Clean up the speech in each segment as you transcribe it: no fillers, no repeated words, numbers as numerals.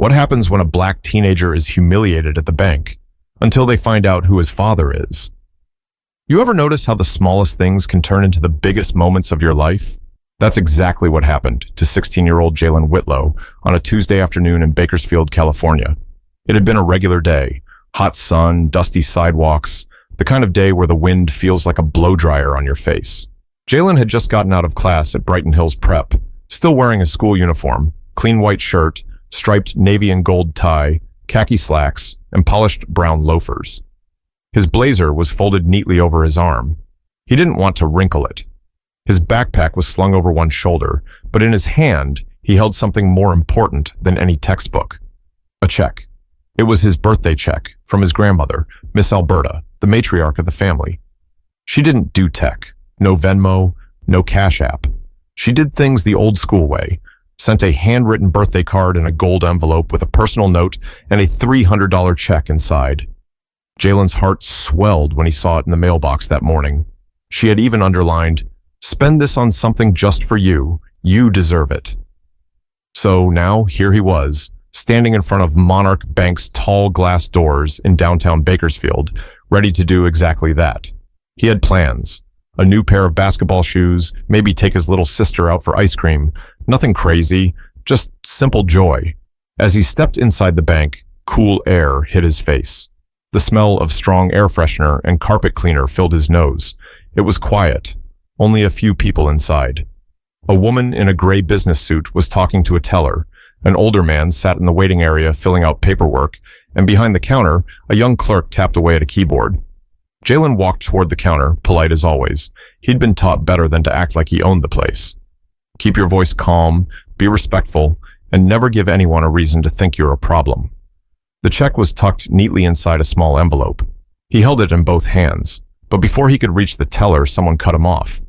What happens when a black teenager is humiliated at the bank until they find out who his father is? You ever notice how the smallest things can turn into the biggest moments of your life? That's exactly what happened to 16-year-old Jalen Whitlow on a Tuesday afternoon in Bakersfield, California. It had been a regular day, hot sun, dusty sidewalks, the kind of day where the wind feels like a blow dryer on your face. Jalen had just gotten out of class at Brighton Hills Prep, still wearing his school uniform, clean white shirt, striped navy and gold tie, khaki slacks, and polished brown loafers. His blazer was folded neatly over his arm. He didn't want to wrinkle it. His backpack was slung over one shoulder, but in his hand, he held something more important than any textbook. A check. It was his birthday check from his grandmother, Miss Alberta, the matriarch of the family. She didn't do tech. No Venmo, no Cash App. She did things the old school way, sent a handwritten birthday card in a gold envelope with a personal note and a $300 check inside. Jalen's heart swelled when he saw it in the mailbox that morning. She had even underlined, "Spend this on something just for you. You deserve it." So now here he was, standing in front of Monarch Bank's tall glass doors in downtown Bakersfield, ready to do exactly that. He had plans. A new pair of basketball shoes, maybe take his little sister out for ice cream. Nothing crazy, just simple joy. As he stepped inside the bank, cool air hit his face. The smell of strong air freshener and carpet cleaner filled his nose. It was quiet, only a few people inside. A woman in a gray business suit was talking to a teller. An older man sat in the waiting area filling out paperwork, and behind the counter, a young clerk tapped away at a keyboard. Jalen walked toward the counter, polite as always. He'd been taught better than to act like he owned the place. Keep your voice calm, be respectful, and never give anyone a reason to think you're a problem. The check was tucked neatly inside a small envelope. He held it in both hands, but before he could reach the teller, someone cut him off.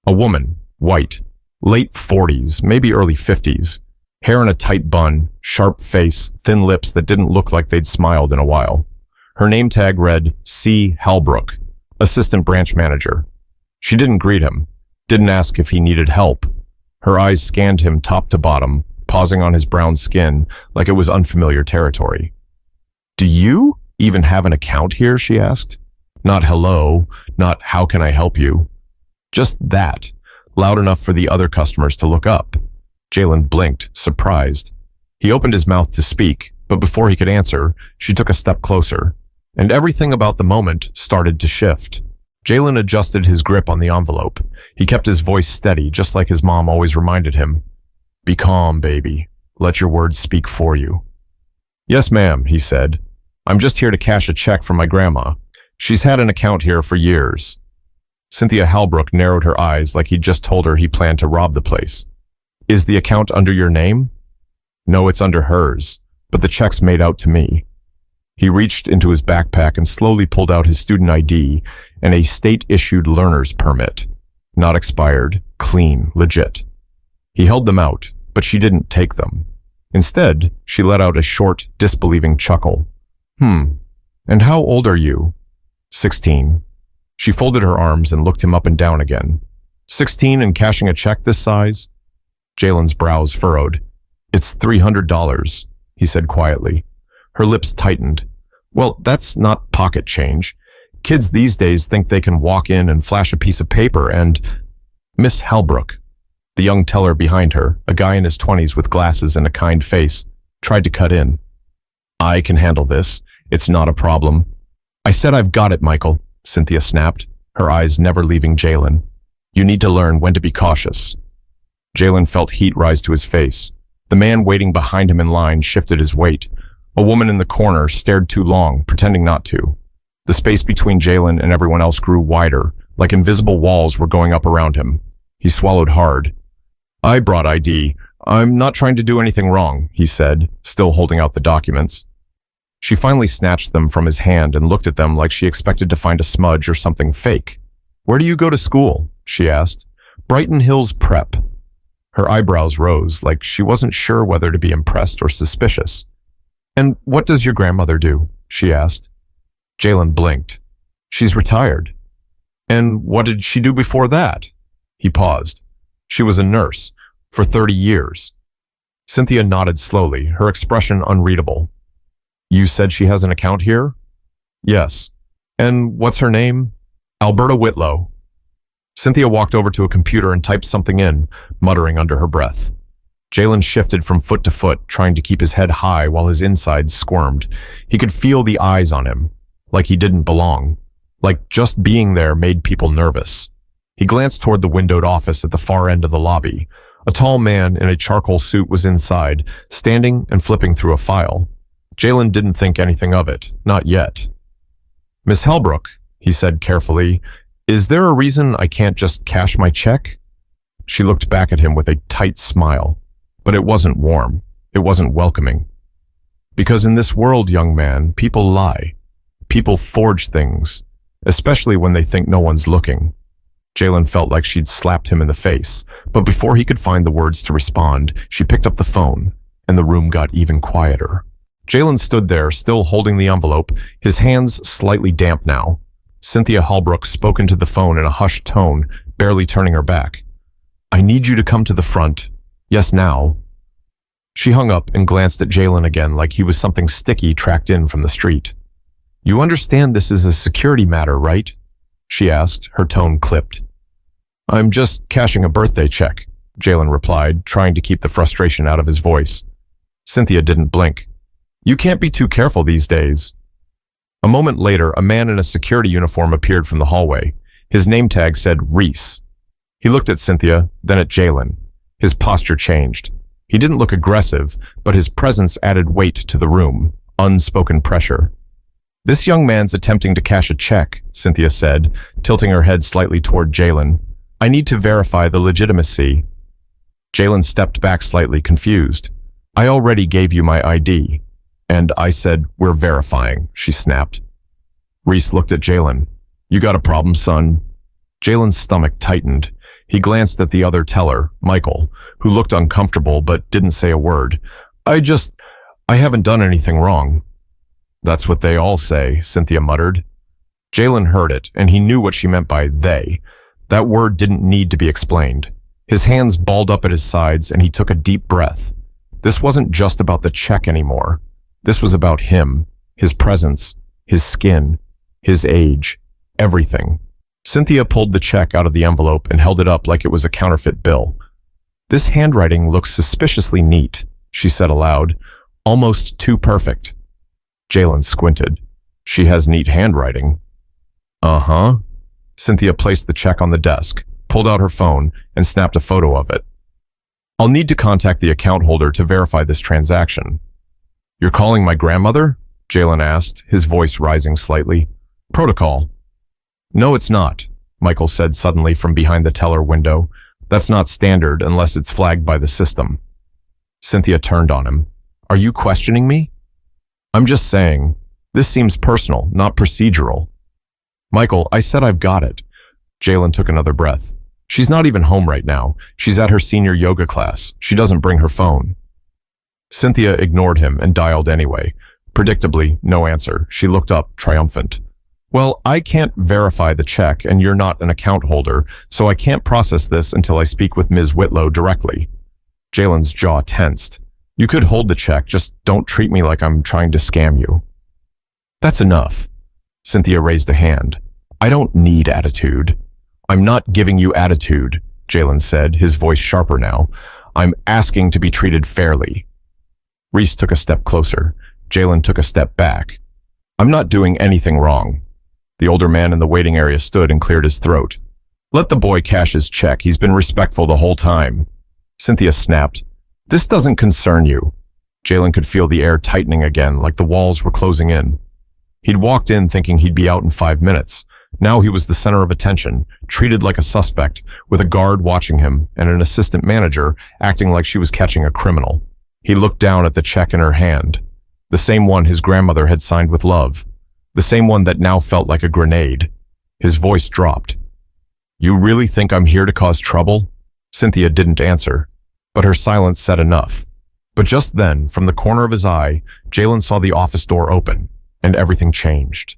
A woman, white, late 40s, maybe early 50s, hair in a tight bun, sharp face, thin lips that didn't look like they'd smiled in a while. Her name tag read C. Halbrook, assistant branch manager. She didn't greet him, didn't ask if he needed help. Her eyes scanned him top to bottom, pausing on his brown skin like it was unfamiliar territory. "Do you even have an account here?" she asked. Not hello, not how can I help you. Just that, loud enough for the other customers to look up. Jalen blinked, surprised. He opened his mouth to speak, but before he could answer, she took a step closer, and everything about the moment started to shift. Jalen adjusted his grip on the envelope. He kept his voice steady, just like his mom always reminded him. "Be calm, baby. Let your words speak for you." "Yes, ma'am," he said. "I'm just here to cash a check from my grandma. She's had an account here for years." Cynthia Halbrook narrowed her eyes like he'd just told her he planned to rob the place. "Is the account under your name?" "No, it's under hers, but the check's made out to me." He reached into his backpack and slowly pulled out his student ID and a state-issued learner's permit. Not expired, clean, legit. He held them out, but she didn't take them. Instead, she let out a short, disbelieving chuckle. And how old are you?" 16. She folded her arms and looked him up and down again. 16 and cashing a check this size? Jalen's brows furrowed. "It's $300, he said quietly. Her lips tightened. "Well, that's not pocket change. Kids these days think they can walk in and flash a piece of paper and—" "Miss Halbrook," the young teller behind her, a guy in his 20s with glasses and a kind face, tried to cut in. "I can handle this. It's not a problem." "I said I've got it, Michael," Cynthia snapped, her eyes never leaving Jalen. "You need to learn when to be cautious." Jalen felt heat rise to his face. The man waiting behind him in line shifted his weight. A woman in the corner stared too long, pretending not to. The space between Jalen and everyone else grew wider, like invisible walls were going up around him. He swallowed hard. "I brought ID. I'm not trying to do anything wrong," he said, still holding out the documents. She finally snatched them from his hand and looked at them like she expected to find a smudge or something fake. "Where do you go to school?" she asked. "Brighton Hills Prep." Her eyebrows rose, like she wasn't sure whether to be impressed or suspicious. "And what does your grandmother do?" she asked. Jalen blinked. "She's retired." "And what did she do before that?" He paused. "She was a nurse for 30 years. Cynthia nodded slowly, her expression unreadable. You said she has an account here? Yes. And what's her name? Alberta Whitlow. Cynthia walked over to a computer and typed something in, muttering under her breath. Jalen shifted from foot to foot, trying to keep his head high while his insides squirmed. He could feel the eyes on him, like he didn't belong. Like just being there made people nervous. He glanced toward the windowed office at the far end of the lobby. A tall man in a charcoal suit was inside, standing and flipping through a file. Jalen didn't think anything of it, not yet. Miss Helbrook, he said carefully, is there a reason I can't just cash my check? She looked back at him with a tight smile, but it wasn't warm. It wasn't welcoming. Because in this world, young man, people lie. People forge things, especially when they think no one's looking. Jalen felt like she'd slapped him in the face, but before he could find the words to respond, she picked up the phone, and the room got even quieter. Jalen stood there, still holding the envelope, his hands slightly damp now. Cynthia Halbrook spoke into the phone in a hushed tone, barely turning her back. I need you to come to the front. Yes, now. She hung up and glanced at Jalen again like he was something sticky tracked in from the street. You understand this is a security matter, right? She asked, her tone clipped. I'm just cashing a birthday check, Jalen replied, trying to keep the frustration out of his voice. Cynthia didn't blink. You can't be too careful these days. A moment later, a man in a security uniform appeared from the hallway. His name tag said Reese. He looked at Cynthia, then at Jalen. His posture changed. He didn't look aggressive, but his presence added weight to the room, unspoken pressure. This young man's attempting to cash a check, Cynthia said, tilting her head slightly toward Jalen. I need to verify the legitimacy. Jalen stepped back slightly, confused. I already gave you my ID. And I said, we're verifying, she snapped. Reese looked at Jalen. You got a problem, son? Jalen's stomach tightened. He glanced at the other teller, Michael, who looked uncomfortable but didn't say a word. I haven't done anything wrong. That's what they all say, Cynthia muttered. Jalen heard it, and he knew what she meant by they. That word didn't need to be explained. His hands balled up at his sides, and he took a deep breath. This wasn't just about the check anymore. This was about him, his presence, his skin, his age, everything. Cynthia pulled the check out of the envelope and held it up like it was a counterfeit bill. This handwriting looks suspiciously neat, she said aloud, almost too perfect. Jalen squinted. She has neat handwriting. Uh-huh. Cynthia placed the check on the desk, pulled out her phone, and snapped a photo of it. I'll need to contact the account holder to verify this transaction. You're calling my grandmother? Jalen asked, his voice rising slightly. Protocol. No, it's not, Michael said suddenly from behind the teller window. That's not standard unless it's flagged by the system. Cynthia turned on him. Are you questioning me? I'm just saying. This seems personal, not procedural. Michael, I said I've got it. Jalen took another breath. She's not even home right now. She's at her senior yoga class. She doesn't bring her phone. Cynthia ignored him and dialed anyway. Predictably, no answer. She looked up, triumphant. Well, I can't verify the check, and you're not an account holder, so I can't process this until I speak with Ms. Whitlow directly. Jalen's jaw tensed. You could hold the check, just don't treat me like I'm trying to scam you. That's enough. Cynthia raised a hand. I don't need attitude. I'm not giving you attitude, Jalen said, his voice sharper now. I'm asking to be treated fairly. Reese took a step closer. Jalen took a step back. I'm not doing anything wrong. The older man in the waiting area stood and cleared his throat. Let the boy cash his check. He's been respectful the whole time. Cynthia snapped. This doesn't concern you. Jalen could feel the air tightening again, like the walls were closing in. He'd walked in thinking he'd be out in 5 minutes. Now he was the center of attention, treated like a suspect, with a guard watching him and an assistant manager acting like she was catching a criminal. He looked down at the check in her hand, the same one his grandmother had signed with love, the same one that now felt like a grenade. His voice dropped. You really think I'm here to cause trouble? Cynthia didn't answer, but her silence said enough. But just then, from the corner of his eye, Jalen saw the office door open, and everything changed.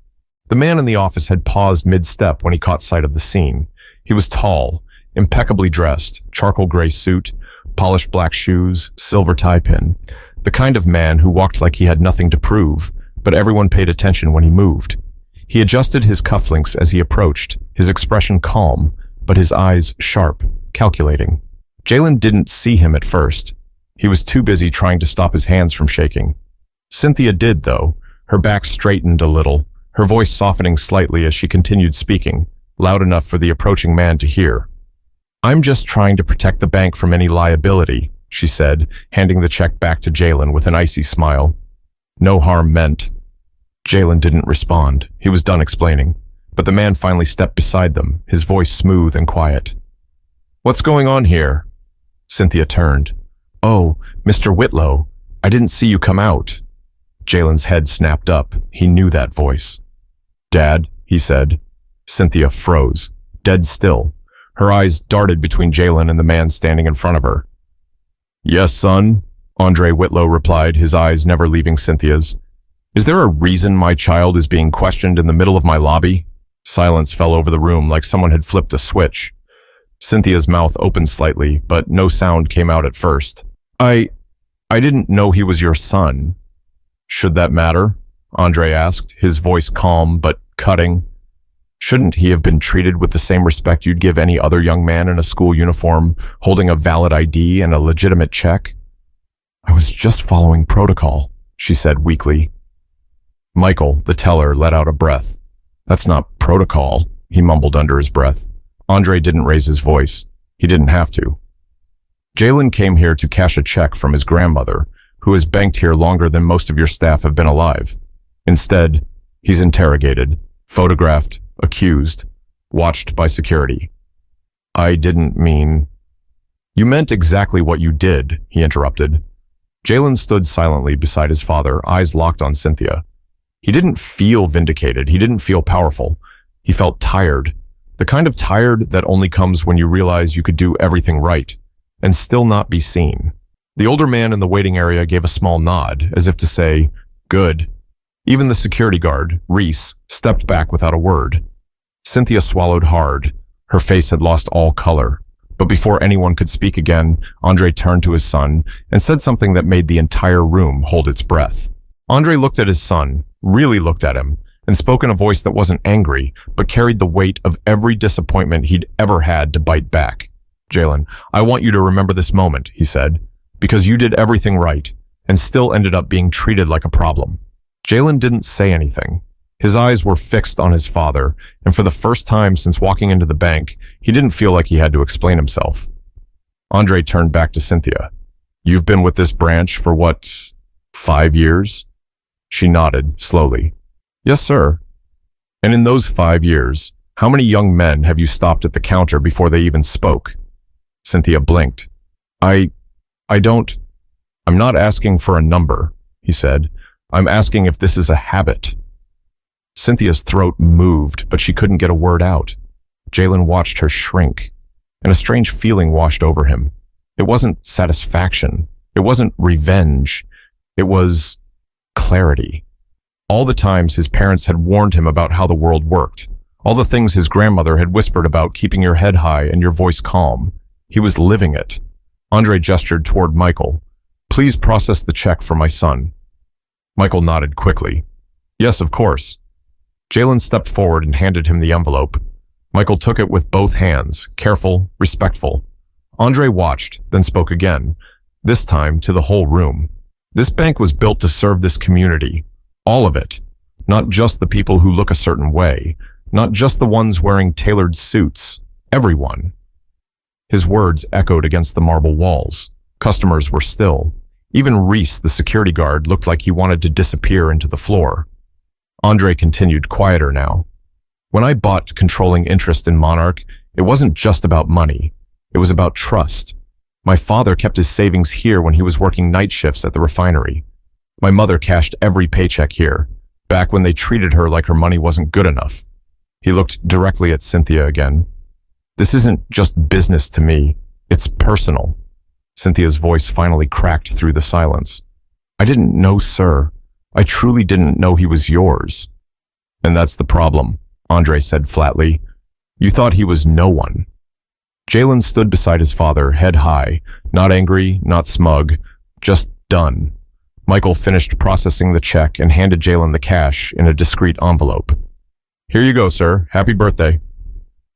The man in the office had paused mid-step when he caught sight of the scene. He was tall, impeccably dressed, charcoal gray suit, polished black shoes, silver tie pin. The kind of man who walked like he had nothing to prove, but everyone paid attention when he moved. He adjusted his cufflinks as he approached, his expression calm, but his eyes sharp, calculating. Jalen didn't see him at first. He was too busy trying to stop his hands from shaking. Cynthia did, though, her back straightened a little, her voice softening slightly as she continued speaking, loud enough for the approaching man to hear. "I'm just trying to protect the bank from any liability," she said, handing the check back to Jalen with an icy smile. "No harm meant." Jalen didn't respond. He was done explaining, but the man finally stepped beside them, his voice smooth and quiet. "What's going on here?" Cynthia turned. "Oh, Mr. Whitlow, I didn't see you come out." Jalen's head snapped up. He knew that voice. "Dad," he said. Cynthia froze, dead still. Her eyes darted between Jalen and the man standing in front of her. "Yes, son," Andre Whitlow replied, his eyes never leaving Cynthia's. "Is there a reason my child is being questioned in the middle of my lobby?" Silence fell over the room like someone had flipped a switch. Cynthia's mouth opened slightly, but no sound came out at first. I didn't know he was your son." "Should that matter?" Andre asked, his voice calm but cutting. "Shouldn't he have been treated with the same respect you'd give any other young man in a school uniform, holding a valid ID and a legitimate check?" "I was just following protocol," she said weakly. Michael, the teller, let out a breath. "That's not protocol," he mumbled under his breath. Andre didn't raise his voice. He didn't have to. "Jalen came here to cash a check from his grandmother, who has banked here longer than most of your staff have been alive. Instead, he's interrogated, photographed, accused, watched by security." "I didn't mean—" "You meant exactly what you did," he interrupted. Jalen stood silently beside his father, eyes locked on Cynthia. He didn't feel vindicated. He didn't feel powerful. He felt tired. The kind of tired that only comes when you realize you could do everything right and still not be seen. The older man in the waiting area gave a small nod, as if to say, "Good." Even the security guard, Reese, stepped back without a word. Cynthia swallowed hard. Her face had lost all color. But before anyone could speak again, Andre turned to his son and said something that made the entire room hold its breath. Andre looked at his son, really looked at him, and spoke in a voice that wasn't angry, but carried the weight of every disappointment he'd ever had to bite back. "Jalen, I want you to remember this moment," he said, "because you did everything right and still ended up being treated like a problem." Jalen didn't say anything. His eyes were fixed on his father, and for the first time since walking into the bank, he didn't feel like he had to explain himself. Andre turned back to Cynthia. "You've been with this branch for what, 5 years?" She nodded, slowly. "Yes, sir." "And in those 5 years, how many young men have you stopped at the counter before they even spoke?" Cynthia blinked. I'm not asking for a number," he said. "I'm asking if this is a habit." Cynthia's throat moved, but she couldn't get a word out. Jalen watched her shrink, and a strange feeling washed over him. It wasn't satisfaction. It wasn't revenge. It was clarity. All the times his parents had warned him about how the world worked, all the things his grandmother had whispered about keeping your head high and your voice calm, he was living it. Andre gestured toward Michael. "Please process the check for my son." Michael nodded quickly. "Yes, of course." Jalen stepped forward and handed him the envelope. Michael took it with both hands, careful, respectful. Andre watched, then spoke again, this time to the whole room. "This bank was built to serve this community. All of it. Not just the people who look a certain way. Not just the ones wearing tailored suits. Everyone." His words echoed against the marble walls. Customers were still. Even Reese, the security guard, looked like he wanted to disappear into the floor. Andre continued, quieter now. "When I bought controlling interest in Monarch, it wasn't just about money. It was about trust. My father kept his savings here when he was working night shifts at the refinery. My mother cashed every paycheck here, back when they treated her like her money wasn't good enough." He looked directly at Cynthia again. "This isn't just business to me. It's personal." Cynthia's voice finally cracked through the silence. "I didn't know, sir. I truly didn't know he was yours." "And that's the problem," Andre said flatly. "You thought he was no one." Jalen stood beside his father, head high, not angry, not smug, just done. Michael finished processing the check and handed Jalen the cash in a discreet envelope. "Here you go, sir. Happy birthday."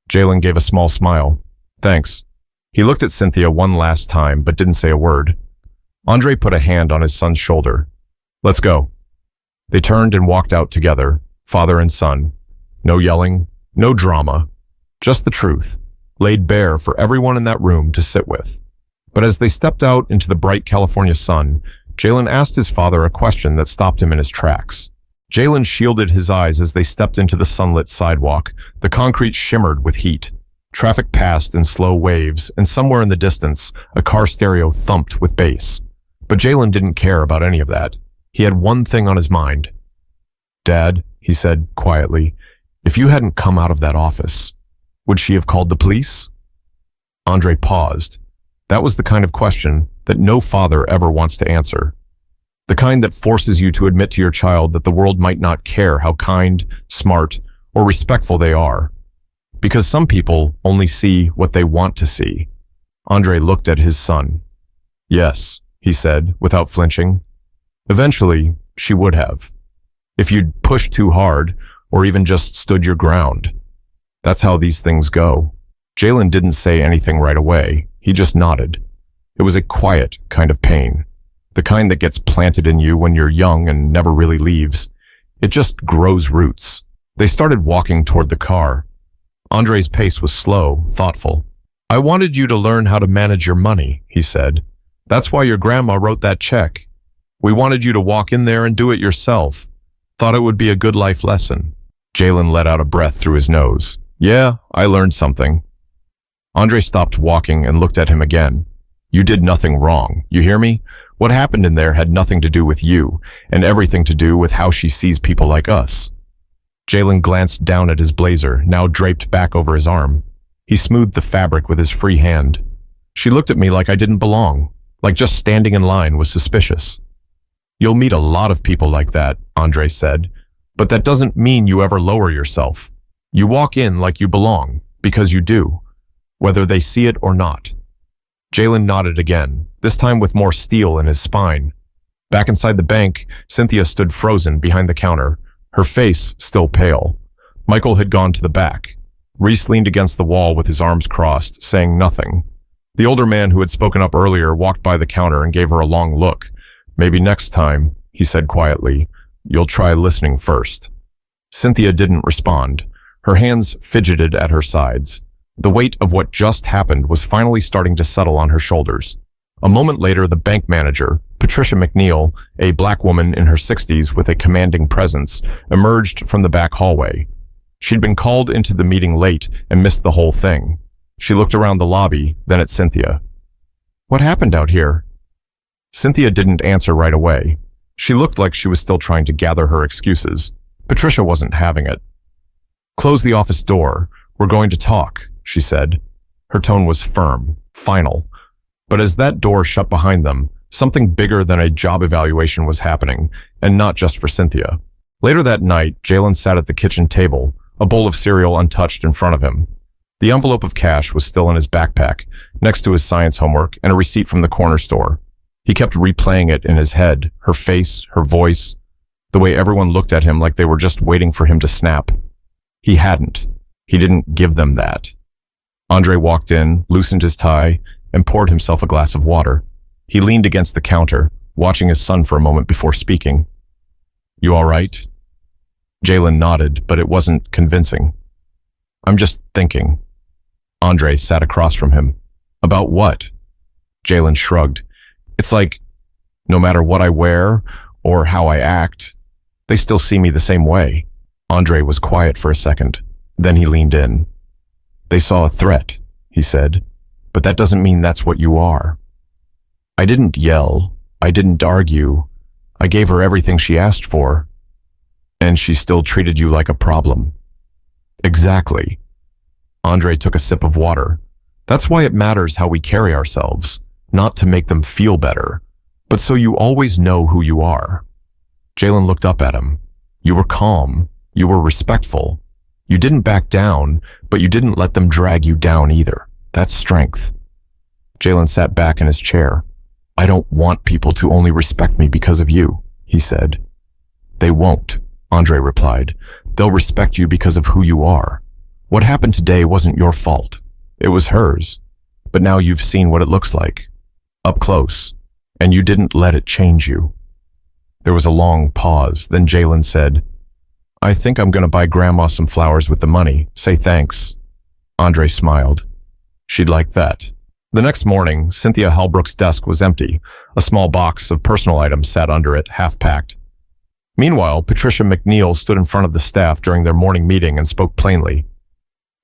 Jalen gave a small smile. "Thanks." He looked at Cynthia one last time, but didn't say a word. Andre put a hand on his son's shoulder. "Let's go." They turned and walked out together, father and son. No yelling, no drama, just the truth, laid bare for everyone in that room to sit with. But as they stepped out into the bright California sun, Jalen asked his father a question that stopped him in his tracks. Jalen shielded his eyes as they stepped into the sunlit sidewalk. The concrete shimmered with heat. Traffic passed in slow waves, and somewhere in the distance, a car stereo thumped with bass. But Jalen didn't care about any of that. He had one thing on his mind. "Dad," he said quietly, "if you hadn't come out of that office, would she have called the police?" Andre paused. That was the kind of question that no father ever wants to answer. The kind that forces you to admit to your child that the world might not care how kind, smart, or respectful they are. Because some people only see what they want to see. Andre looked at his son. "Yes," he said, without flinching. "Eventually, she would have. If you'd pushed too hard, or even just stood your ground. That's how these things go." Jalen didn't say anything right away. He just nodded. It was a quiet kind of pain. The kind that gets planted in you when you're young and never really leaves. It just grows roots. They started walking toward the car. Andre's pace was slow, thoughtful. "I wanted you to learn how to manage your money," he said. "That's why your grandma wrote that check. We wanted you to walk in there and do it yourself. Thought it would be a good life lesson." Jalen let out a breath through his nose. "Yeah, I learned something." Andre stopped walking and looked at him again. "You did nothing wrong, you hear me? What happened in there had nothing to do with you, and everything to do with how she sees people like us." Jalen glanced down at his blazer, now draped back over his arm. He smoothed the fabric with his free hand. "She looked at me like I didn't belong, like just standing in line was suspicious." "You'll meet a lot of people like that," Andre said, "but that doesn't mean you ever lower yourself. You walk in like you belong, because you do, whether they see it or not." Jalen nodded again, this time with more steel in his spine. Back inside the bank, Cynthia stood frozen behind the counter, her face still pale. Michael had gone to the back. Reese leaned against the wall with his arms crossed, saying nothing. The older man who had spoken up earlier walked by the counter and gave her a long look. "Maybe next time," he said quietly, "you'll try listening first." Cynthia didn't respond. Her hands fidgeted at her sides. The weight of what just happened was finally starting to settle on her shoulders. A moment later, the bank manager, Patricia McNeil, a black woman in her 60s with a commanding presence, emerged from the back hallway. She'd been called into the meeting late and missed the whole thing. She looked around the lobby, then at Cynthia. "What happened out here?" Cynthia didn't answer right away. She looked like she was still trying to gather her excuses. Patricia wasn't having it. "Close the office door. We're going to talk," she said. Her tone was firm, final. But as that door shut behind them, something bigger than a job evaluation was happening, and not just for Cynthia. Later that night, Jalen sat at the kitchen table, a bowl of cereal untouched in front of him. The envelope of cash was still in his backpack, next to his science homework and a receipt from the corner store. He kept replaying it in his head, her face, her voice, the way everyone looked at him like they were just waiting for him to snap. He hadn't. He didn't give them that. Andre walked in, loosened his tie, and poured himself a glass of water. He leaned against the counter, watching his son for a moment before speaking. "You all right?" Jalen nodded, but it wasn't convincing. "I'm just thinking." Andre sat across from him. "About what?" Jalen shrugged. "It's like, no matter what I wear or how I act, they still see me the same way." Andre was quiet for a second. Then he leaned in. "They saw a threat," he said, "but that doesn't mean that's what you are." "I didn't yell. I didn't argue. I gave her everything she asked for. And she still treated you like a problem." "Exactly." Andre took a sip of water. "That's why it matters how we carry ourselves, not to make them feel better, but so you always know who you are." Jalen looked up at him. "You were calm. You were respectful. You didn't back down, but you didn't let them drag you down either." That's strength. Jalen sat back in his chair. I don't want people to only respect me because of you, he said. They won't, Andre replied. They'll respect you because of who you are. What happened today wasn't your fault. It was hers. But now you've seen what it looks like. Up close. And you didn't let it change you. There was a long pause. Then Jalen said, I think I'm going to buy Grandma some flowers with the money. Say thanks. Andre smiled. She'd like that. The next morning, Cynthia Halbrook's desk was empty. A small box of personal items sat under it, half-packed. Meanwhile, Patricia McNeil stood in front of the staff during their morning meeting and spoke plainly.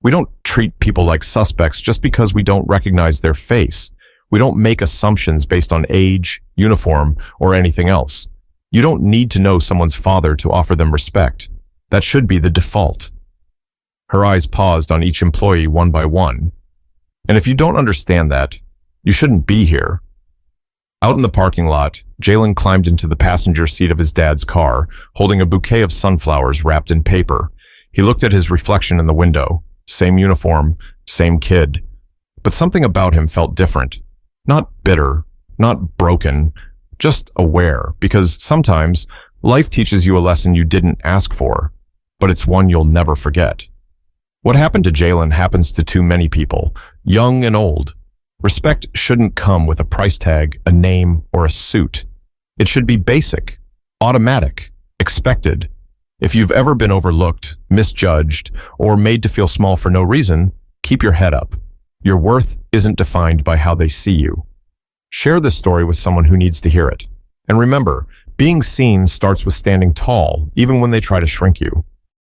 We don't treat people like suspects just because we don't recognize their face. We don't make assumptions based on age, uniform, or anything else. You don't need to know someone's father to offer them respect. That should be the default. Her eyes paused on each employee one by one. And if you don't understand that, you shouldn't be here. Out in the parking lot, Jalen climbed into the passenger seat of his dad's car, holding a bouquet of sunflowers wrapped in paper. He looked at his reflection in the window. Same uniform, same kid. But something about him felt different. Not bitter, not broken, just aware, because sometimes life teaches you a lesson you didn't ask for, but it's one you'll never forget. What happened to Jalen happens to too many people, young and old. Respect shouldn't come with a price tag, a name, or a suit. It should be basic, automatic, expected. If you've ever been overlooked, misjudged, or made to feel small for no reason, keep your head up. Your worth isn't defined by how they see you. Share this story with someone who needs to hear it. And remember, being seen starts with standing tall, even when they try to shrink you.